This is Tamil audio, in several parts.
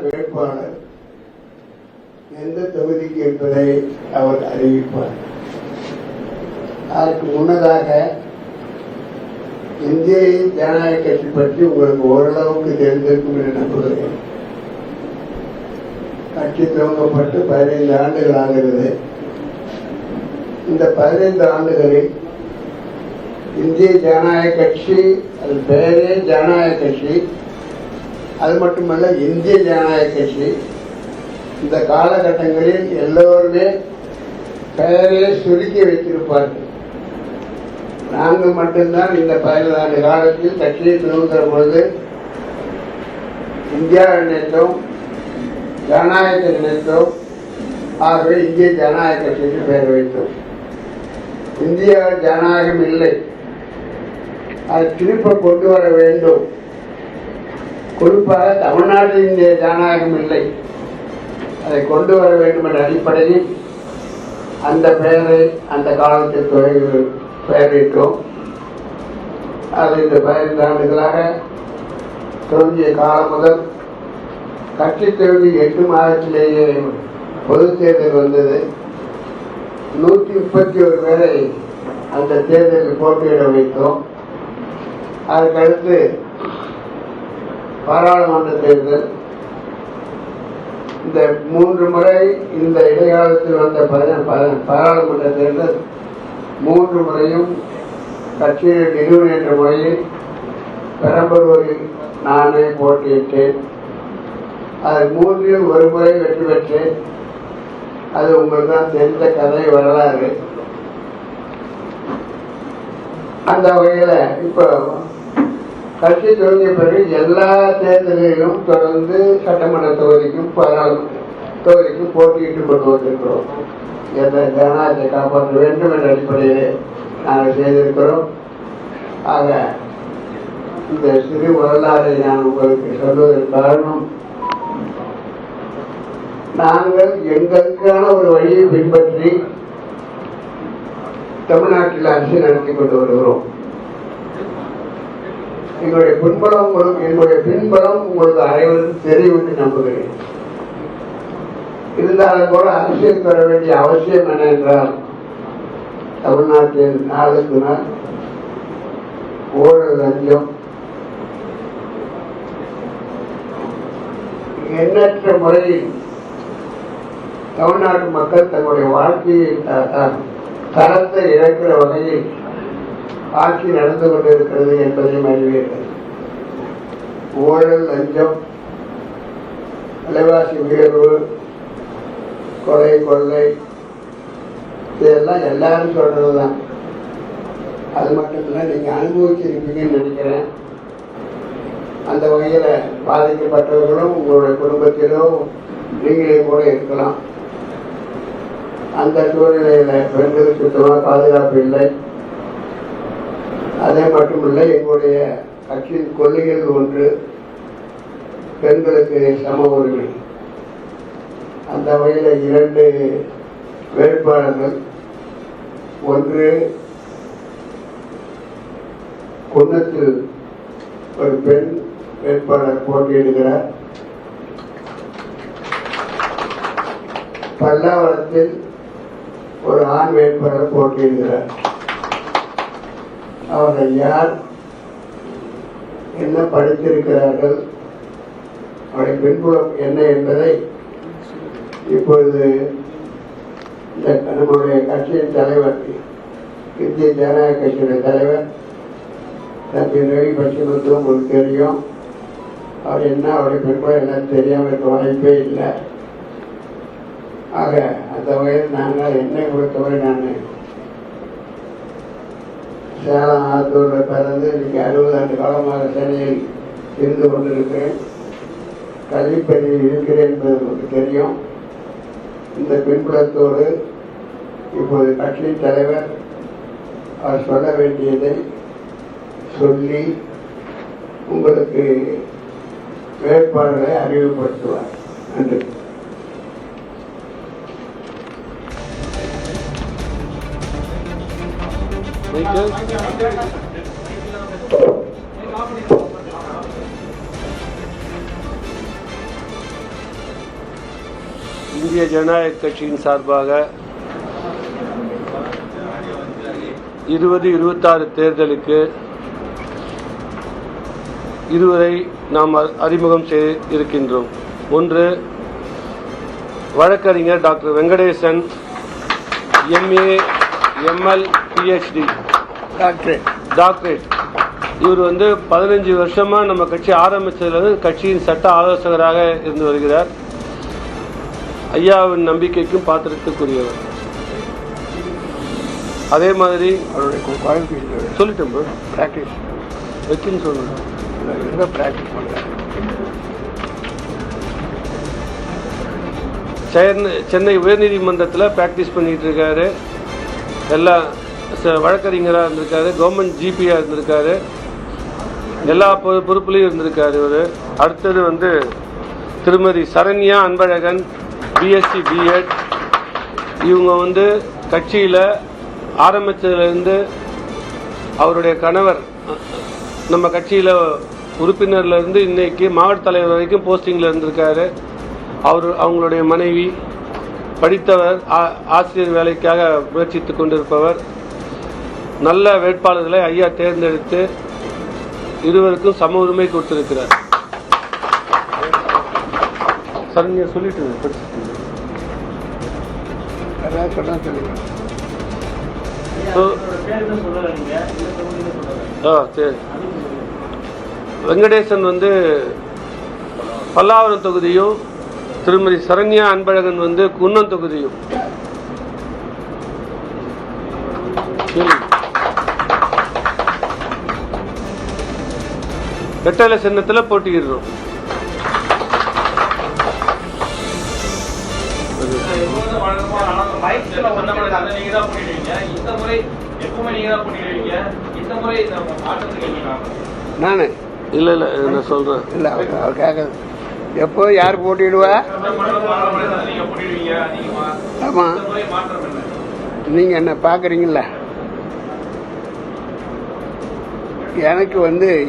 வேட்பாளர் எந்த தொகுதிக்கு என்பதை அவர் அறிவிப்பார். அதற்கு முன்னதாக இந்திய ஜனநாயக கட்சி பற்றி உங்களுக்கு ஓரளவுக்கு தெரிந்திருக்கும் என்று நம்புகிறேன். கட்சி துவங்கப்பட்டு 15 ஆண்டுகள் ஆகிறது. இந்த 15 ஆண்டுகளில் இந்திய ஜனநாயக கட்சி, அது பெயரே ஜனநாயக கட்சி, அது மட்டுமல்ல இந்திய ஜனநாயக கட்சி, இந்த காலகட்டங்களில் எல்லோருமே பெயரே சுருக்கி வைத்திருப்பார்கள். நாங்கள் மட்டும்தான் இந்த 15 ஆண்டு காலத்தில் கட்சியை துவங்குகிற பொழுது இந்தியா நினைத்தோம், ஜனநாயகத்தை நினைத்தோம். ஆகவே இந்திய ஜனநாயக கட்சிக்கு பெயர் வைத்தோம். இந்திய ஜனநாயகம் இல்லை, அதை திருப்ப கொண்டு வர வேண்டும். குறிப்பாக தமிழ்நாட்டில் இந்திய ஜனநாயகம் இல்லை, அதை கொண்டு வர வேண்டும் என்ற அடிப்படையில் அந்த பெயரை அந்த காலத்தில் பெயரிட்டோம். அது இந்த 15 ஆண்டுகளாக துவங்கிய காலம் முதல் கட்சி துவங்கி 8 மாதத்திலேயே பொது தேர்தல் வந்தது. 131 பேரை அந்த தேர்தலில் போட்டியிட வைத்தோம். அதற்கடுத்து பாராளுமன்ற தேர்தல், இந்த 3 முறை இந்த இடைக்காலத்தில் வந்த பாராளுமன்ற தேர்தல் 3 முறையும் கட்சியின் நிறுவனம் என்ற முறையில் பெரம்பலூரில் நானே போட்டியிட்டேன். அதில் 3ல் ஒரு முறை வெற்றி பெற்றேன். அது உங்களுக்கு தான் தெரிந்த கதை, வரலாறு. அந்த வகையில் இப்போ கட்சி துவங்கிய பிறகு எல்லா தேர்தலிலும் தொடர்ந்து சட்டமன்ற தொகுதிக்கும் பாராளுமன்ற தொகுதிக்கும் போட்டியிட்டு கொண்டு வந்திருக்கிறோம். என்ற ஜனநாயகத்தை காப்பாற்ற வேண்டும் என்ற அடிப்படையிலே நாங்கள் செய்திருக்கிறோம். ஆக இந்த சிறு வரலாறை நான் உங்களுக்கு சொல்வதற்கு காரணம், நாங்கள் எங்களுக்கான ஒரு வழியை பின்பற்றி தமிழ்நாட்டில் அரசு நடத்தி கொண்டு வருகிறோம். என்னுடைய பின்பலம் உங்களுக்கு அனைவருக்கும் தெரியும் என்று நம்புகிறேன். இருந்தாலும் கூட அரசியல் பெற வேண்டிய அவசியம் என்ன என்றால், தமிழ்நாட்டில் நாளுக்கு நாள் ஊழல், லஞ்சம், எண்ணற்ற முறையில் தமிழ்நாட்டு மக்கள் தங்களுடைய வாழ்க்கையை தரத்தை இழக்கிற வகையில் ஆட்சி நடந்து கொண்டிருக்கிறது என்பதையும் அறிவீர்கள். ஊழல், லஞ்சம், விலைவாசி உயர்வு, கொலை, கொள்ளை, இதெல்லாம் எல்லாரும் சொல்றதுதான். அது மட்டும் இல்லை, நீங்க அனுபவிச்சிருப்பீங்கன்னு நினைக்கிறேன். அந்த வகையில பாதிக்கப்பட்டவர்களும் உங்களுடைய குடும்பத்திலோ நீங்களே கூட இருக்கலாம். அந்த சூழ்நிலையில பெண்களுக்கு சுத்தமாக பாதுகாப்பு இல்லை. அதே மட்டுமில்லை, எங்களுடைய கட்சியின் கொள்கைகள் ஒன்று, பெண்களுக்கு சம உரிமை. அந்த வகையில் 2 வேட்பாளர்கள், ஒன்று குன்னத்தில் ஒரு பெண் வேட்பாளர் போட்டியிடுகிறார், பல்லாவரத்தில் ஒரு ஆண் வேட்பாளர் போட்டியிடுகிறார். அவர்கள் யார், என்ன படித்திருக்கிறார்கள், அவருடைய பின்புலம் என்ன என்பதை இப்பொழுது நம்முடைய கட்சியின் தலைவர், இந்திய ஜனநாயக கட்சியுடைய தலைவர் தம்பி ரவி பட்சிமுத்து உங்களுக்கு தெரியும். அவர் என்ன, அவருடைய பின்புலம் எல்லாம் தெரியாமல் இருக்க வாய்ப்பே இல்லை. ஆக அந்த வகையில் நாங்கள் என்னை பொறுத்தவரை, நான் சேலம் ஆத்தூரில் பிறந்து இன்னைக்கு 60 ஆண்டு காலமாக சென்னையில் இருந்து கொண்டிருக்கிறேன். கல்விப்பணியில் இருக்கிறேன் என்பது உங்களுக்கு தெரியும். இந்த பின்புலத்தோடு இப்போது கட்சியின் தலைவர் அவர் சொல்ல வேண்டியதை சொல்லி உங்களுக்கு வேட்பாளர்களை அறிவுப்படுத்துவார். நன்றி. இந்திய ஜனநாயக கட்சியின் சார்பாக 2026 தேர்தலுக்கு இருவரை நாம் அறிமுகம் செய்திருக்கின்றோம். ஒன்று, வழக்கறிஞர் doctor Venkatesan, MA, ML, PhD, doctorate. இவர் 15 வருஷமா நம்ம கட்சி ஆரம்பிச்சதுல கட்சியின் சட்ட ஆலோசகராக இருந்து வருகிறார். ஐயாவின் நம்பிக்கைக்கும் பாத்திரத்துக்குரியவர். அதே மாதிரி சொல்லிட்டோம் ப்ரோ, பிராக்டிஸ் வச்சுன்னு சொல்லுங்க. பிராக்டிஸ் பண்ணுறேன். சென்னை உயர்நீதிமன்றத்தில் பிராக்டிஸ் பண்ணிட்டு இருக்காரு. எல்லா வழக்கறிஞராக இருந்திருக்காரு, கவர்மெண்ட் GP-யா இருந்திருக்காரு, எல்லா பொறுப்புலையும் இருந்திருக்காரு இவர். அடுத்தது திருமதி சரண்யா அன்பழகன், BSc B.Ed. இவங்க கட்சியில் ஆரம்பித்ததுலேருந்து அவருடைய கணவர் நம்ம கட்சியில் உறுப்பினர்லேருந்து இன்னைக்கு மாவட்ட தலைவர் வரைக்கும் போஸ்டிங்கில் இருந்திருக்காரு. அவங்களுடைய மனைவி படித்தவர், ஆசிரியர் வேலைக்காக முயற்சித்து கொண்டிருப்பவர். நல்ல வேட்பாளர்களை ஐயா தேர்ந்தெடுத்து இருவருக்கும் சம உரிமை கொடுத்திருக்கிறார். சரண்யா சொல்லிட்டு சரி. வெங்கடேசன் பல்லாவரம் தொகுதியும், திருமதி சரண்யா அன்பழகன் குன்னம் தொகுதியும். வெட்டலை சின்னத்தில் போட்டியிடுறோம். நானு இல்ல நான் சொல்றேன். இல்ல அவர் கேட்கறது எப்போ யார் போட்டிடுவா? ஆமா, நீங்க என்ன பாக்குறீங்களா? எனக்கு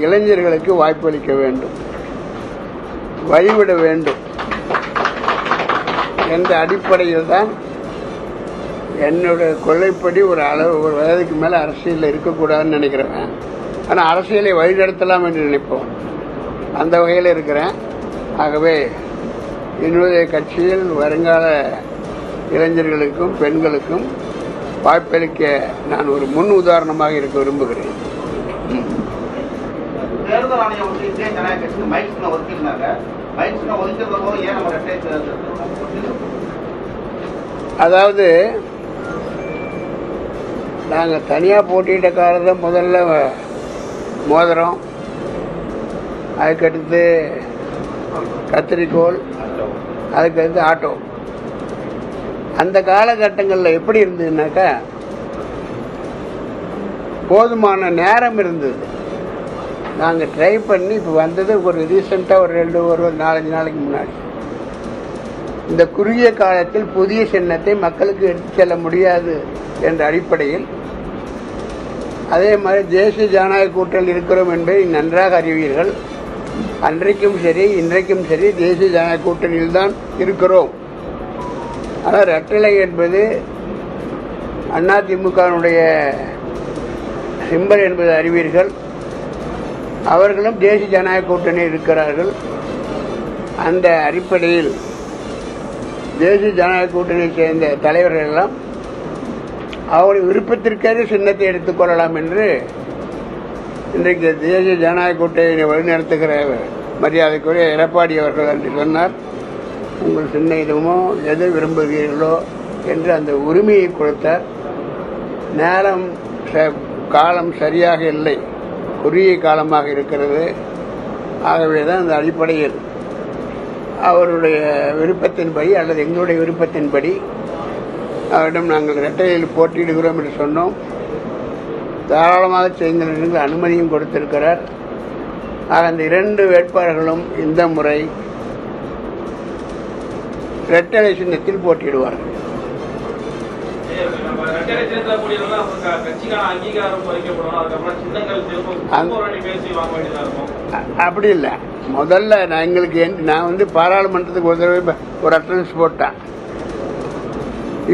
இளைஞர்களுக்கு வாய்ப்பளிக்க வேண்டும், வழிவிட வேண்டும் என்ற அடிப்படையில் தான் என்னோட கொள்கைப்படி ஒரு வயதுக்கு மேலே அரசியலில் இருக்கக்கூடாதுன்னு நினைக்கிறேன். ஆனால் அரசியலை வழிநடத்தலாம் என்று நினைப்போம். அந்த வகையில் இருக்கிறேன். ஆகவே என்னுடைய கட்சியில் வருங்கால இளைஞர்களுக்கும் பெண்களுக்கும் வாய்ப்பளிக்க நான் ஒரு முன் உதாரணமாக இருக்க விரும்புகிறேன். தேர்தல் ஆணையம் இந்திய ஜனநாயக கட்சிக்கு மைக்ஸ்ல ஒதுக்கிருந்தாங்க. மைக்ஸ்ல ஒதுக்கிறது போது ஏன் நம்ம ரெட்டை? அதாவது நாங்கள் தனியாக போட்டியிட்ட காலத்தை முதல்ல மோதிரம், அதுக்கடுத்து கத்திரிக்கோள், அதுக்கடுத்து ஆட்டோ. அந்த காலகட்டங்களில் எப்படி இருந்ததுனாக்கா போதுமான நேரம் இருந்தது. நாங்கள் ட்ரை பண்ணி இப்போ வந்தது ஒரு ரீசெண்டாக ஒரு 4-5 நாளைக்கு முன்னாடி. இந்த குறுகிய காலத்தில் புதிய சின்னத்தை மக்களுக்கு எடுத்து செல்ல முடியாது என்ற அடிப்படையில், அதே மாதிரி தேசிய ஜனநாயக கூட்டணியில் இருக்கிறோம் என்பதை நன்றாக அறிவீர்கள். அன்றைக்கும் சரி இன்றைக்கும் சரி தேசிய ஜனநாயக கூட்டணியில் தான் இருக்கிறோம். ஆனால் ரெட்டலை என்பது அதிமுகவினுடைய சிம்பல் என்பது அறிவீர்கள். அவர்களும் தேசிய ஜனநாயக கூட்டணியில் இருக்கிறார்கள். அந்த அடிப்படையில் தேசிய ஜனநாயக கூட்டணியை சேர்ந்த தலைவர்கள் எல்லாம் அவருடைய விருப்பத்திற்கேற்ற சின்னத்தை எடுத்துக்கொள்ளலாம் என்று இன்றைக்கு தேசிய ஜனநாயக கூட்டணியை வழிநடத்துகிற மரியாதைக்குரிய எடப்பாடி அவர்கள் என்று சொன்னார். உங்கள் சின்ன இதுமோ எதை விரும்புகிறீர்களோ என்று அந்த உரிமையை கொடுத்தார். நேரம் காலம் சரியாக இல்லை, குறுகிய காலமாக இருக்கிறது. ஆகவே தான் அந்த அடிப்படையில் அவருடைய விருப்பத்தின்படி அல்லது எங்களுடைய விருப்பத்தின்படி அவரிடம் நாங்கள் இரட்டையில் போட்டியிடுகிறோம் என்று சொன்னோம். தாராளமாக செய்யுங்கள் என்று அனுமதியும் கொடுத்திருக்கிறார். ஆக அந்த 2 வேட்பாளர்களும் இந்த முறை இரட்டை சின்னத்தில் போட்டியிடுவார்கள். அப்படி இல்லை. முதல்ல நான் பாராளுமன்றத்துக்கு ஒரு தடவை ஒரு அட்டண்டன்ஸ் போட்டேன்.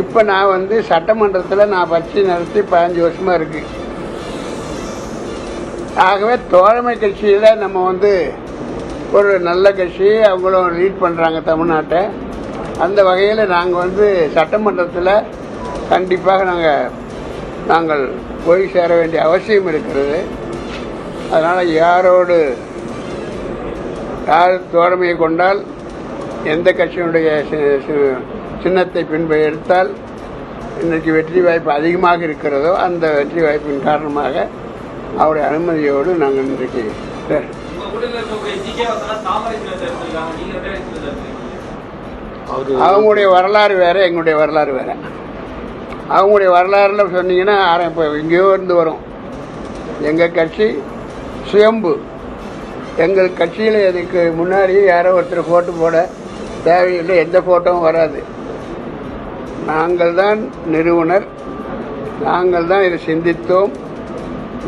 இப்போ நான் வந்து சட்டமன்றத்தில் நான் கட்சி நடத்தி 15 வருஷமாக இருக்கு. ஆகவே தோழமை கட்சியில் நம்ம வந்து ஒரு நல்ல கட்சி, அவங்களும் லீட் பண்ணுறாங்க தமிழ்நாட்டை. அந்த வகையில் நாங்கள் வந்து சட்டமன்றத்தில் கண்டிப்பாக நாங்கள் போய் சேர வேண்டிய அவசியம் இருக்கிறது. அதனால் யார் தோழமையை கொண்டால், எந்த கட்சியினுடைய சின்னத்தை எடுத்தால் இன்றைக்கு வெற்றி வாய்ப்பு அதிகமாக இருக்கிறதோ அந்த வெற்றி வாய்ப்பின் காரணமாக அவருடைய அனுமதியோடு நாங்கள் இன்றைக்கு அவங்களுடைய வரலாறு வேற, எங்களுடைய வரலாறு வேற. அவங்களுடைய வரலாறுல சொன்னீங்கன்னா இப்போ எங்கேயோ இருந்து வரும். எங்கள் கட்சி சுயம்பு. எங்கள் கட்சியில் இதுக்கு முன்னாடியே யாரோ ஒருத்தர் ஃபோட்டோ போட தேவையில்லை, எந்த ஃபோட்டோவும் வராது. நாங்கள் தான் நிறுவனர், நாங்கள் தான் இதை சிந்தித்தோம்,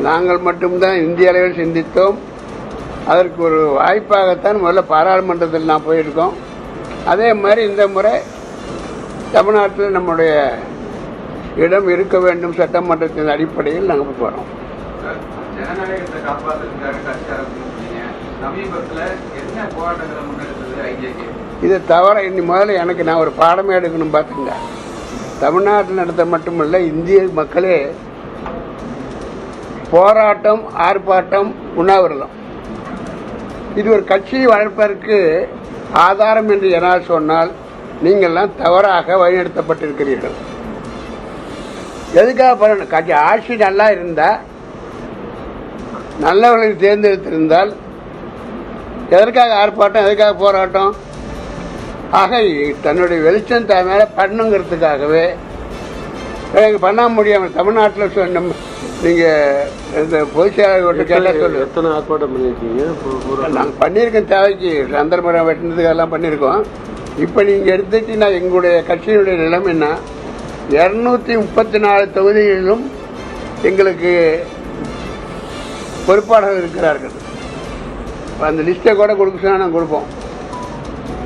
நாங்கள் மட்டும்தான் இந்திய அளவில் சிந்தித்தோம். அதற்கு ஒரு வாய்ப்பாகத்தான் முதல்ல பாராளுமன்றத்தில் நான் போயிருக்கோம். அதே மாதிரி இந்த முறை தமிழ்நாட்டில் நம்முடைய இடம் இருக்க வேண்டும் சட்டமன்றத்தின் அடிப்படையில் நாங்கள் போகிறோம். ஜனநாயகத்தை காப்பாற்றுறதுக்காக சமீபத்தில் என்ன போராட்டங்களை முன்னெடுத்தது ஐஜேகே? இது தவிர இன்னி முதல்ல எனக்கு நான் ஒரு பாடமே எடுக்கணும் பார்த்துங்க. தமிழ்நாட்டில் நடத்த மட்டுமல்ல, இந்திய மக்களே போராட்டம், ஆர்ப்பாட்டம், உண்ணாவிரதம் இது ஒரு கட்சியை வளர்ப்பதற்கு ஆதாரம் என்று என்னால் சொன்னால் நீங்கள்லாம் தவறாக வழிநடத்தப்பட்டிருக்கிறீர்கள். எதுக்காக பண்ணணும்? கட்சி ஆட்சி நல்லா இருந்தால், நல்லவர்களை தேர்ந்தெடுத்திருந்தால் எதற்காக ஆர்ப்பாட்டம், எதற்காக போராட்டம்? ஆக தன்னுடைய வெளிச்சம் மேலே பண்ணுங்கிறதுக்காகவே எனக்கு பண்ண முடியாமல் தமிழ்நாட்டில் சொன்ன நீங்கள் இந்த பொதுச் செயலாளர்கிட்ட கேட்டால் சொல்லு. எத்தனை ஆர்ப்பாட்டம் பண்ணியிருக்கீங்க? நாங்கள் பண்ணியிருக்கோம், தேவைக்கு சந்தர்ப்பம் வெட்டினதுக்கெல்லாம் பண்ணியிருக்கோம். இப்போ நீங்கள் எடுத்துக்கிட்டீங்கன்னா எங்களுடைய கட்சியினுடைய நிலைமைன்னா 234 தொகுதிகளிலும் எங்களுக்கு பொறுப்பாளர்கள் இருக்கிறார்கள். அந்த லிஸ்ட்டை கூட கொடுக்க சொன்னால் நாங்கள் கொடுப்போம்.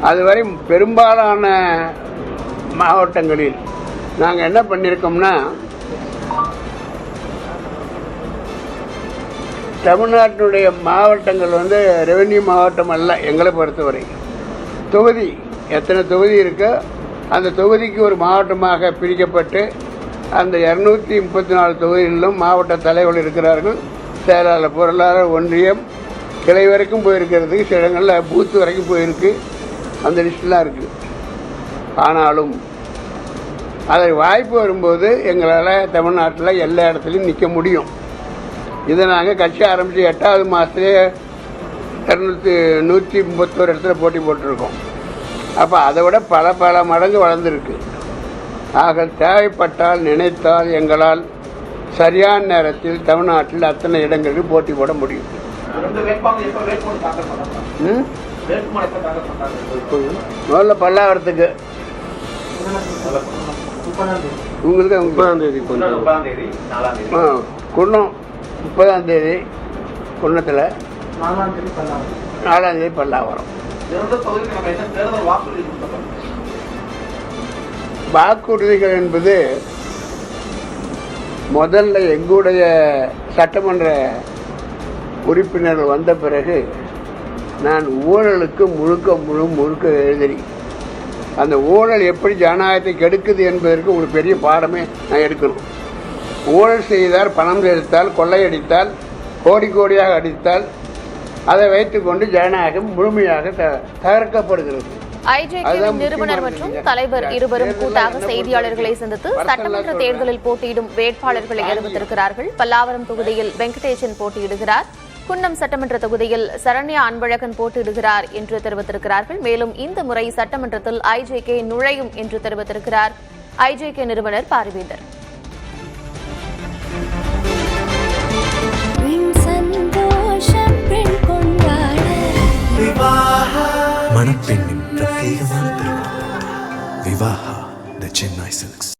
அதுவரை பெரும்பாலான மாவட்டங்களில் நாங்கள் என்ன பண்ணியிருக்கோம்னா, தமிழ்நாட்டினுடைய மாவட்டங்கள் வந்து ரெவென்யூ மாவட்டம் அல்ல. எங்களை பொறுத்தவரை தொகுதி, எத்தனை தொகுதி இருக்கோ அந்த தொகுதிக்கு ஒரு மாவட்டமாக பிரிக்கப்பட்டு அந்த 234 தொகுதிகளிலும் மாவட்ட தலைவர்கள் இருக்கிறார்கள். செயலாளர், பொருளாளர், ஒன்றியம், கிளை வரைக்கும் போயிருக்கிறதுக்கு, சில இடங்களில் பூத்து வரைக்கும் போயிருக்கு. அந்த லிஸ்ட்லாம் இருக்குது. ஆனாலும் அதற்கு வாய்ப்பு வரும்போது எங்களால் தமிழ்நாட்டில் எல்லா இடத்துலையும் நிற்க முடியும். இதை நாங்கள் கட்சி ஆரம்பித்து 8வது மாதத்துலேயே 131 இடத்துல போட்டி போட்டிருக்கோம். அப்போ அதை விட பல மடங்கு வளர்ந்துருக்கு. ஆக தேவைப்பட்டால், நினைத்தால் எங்களால் சரியான நேரத்தில் தமிழ்நாட்டில் அத்தனை இடங்களுக்கு போட்டி போட முடியும். முதல்ல பல்லாவரத்துக்கு உங்களுக்கு 30ஆம் தேதி குன்னம், 30ஆம் தேதி குன்னத்தில், 4ஆம் தேதி பல்லாவரம். வாக்குறுதிகள் என்பது முதல்ல எங்களுடைய சட்டமன்ற உறுப்பினர்கள் வந்த பிறகு நான் ஊழலுக்கு முழுக்க எதிரி. அந்த ஊழல் எப்படி ஜனநாயகத்தை கெடுக்குது என்பதற்கு ஒரு பெரிய பாடமே நான் எடுக்கணும். ஊழல் செய்தால், பணம் எடுத்தால், கொள்ளையடித்தால், கோடியாக அடித்தால் அதை வைத்துக்கொண்டு ஜனநாயகம் முழுமையாக தகர்க்கப்படுகிறது. ஐஜேகேவின் நிறுவனர் மற்றும் தலைவர் இருவரும் கூட்டாக செய்தியாளர்களை சந்தித்து சட்டமன்ற தேர்தலில் போட்டியிடும் வேட்பாளர்களை அறிவித்திருக்கிறார்கள். பல்லாவரம் தொகுதியில் வெங்கடேசன் போட்டியிடுகிறார். குன்னம் சட்டமன்ற தொகுதியில் சரண்யா அன்பழகன் போட்டியிடுகிறார் என்று தெரிவித்திருக்கிறார்கள். மேலும் இந்த முறை சட்டமன்றத்தில் ஐஜேகே நுழையும் என்று தெரிவித்திருக்கிறார் ஐஜேகே நிறுவனர் பாரிவேந்தர். மணப்பெண்ணின் பிரத்யேகமான விவாஹா தி சென்னை சில்க்ஸ்.